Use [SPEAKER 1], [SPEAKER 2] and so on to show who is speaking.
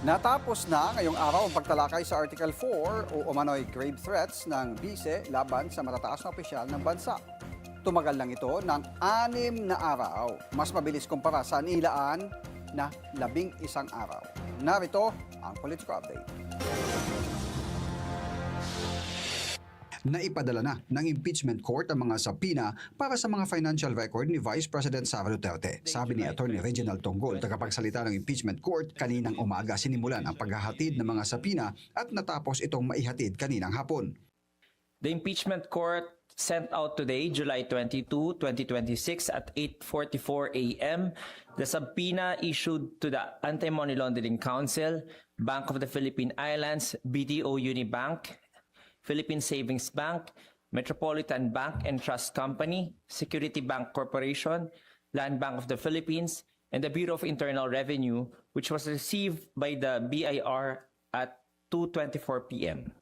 [SPEAKER 1] Natapos na ngayong araw ang pagtalakay sa Article 4 o umano'y grave threats ng bise laban sa matataas na opisyal ng bansa. Tumagal lang ito ng 6 na araw. Mas mabilis kumpara sa nilaan na 11 araw. Narito ang Politico Update. Naipadala na ng impeachment court ang mga subpoena para sa mga financial record ni Vice President Sara Duterte. Sabi ni Attorney Reginald Tonggol, tagapagsalita ng impeachment court, kaninang umaga sinimulan ang paghahatid ng mga subpoena at natapos itong maihatid kaninang hapon.
[SPEAKER 2] The impeachment court sent out today, July 22, 2026 at 8:44 a.m. the subpoena issued to the Anti-Money Laundering Council, Bank of the Philippine Islands, BDO Unibank, Philippine Savings Bank, Metropolitan Bank and Trust Company, Security Bank Corporation, Land Bank of the Philippines, and the Bureau of Internal Revenue, which was received by the BIR at 2:24 p.m.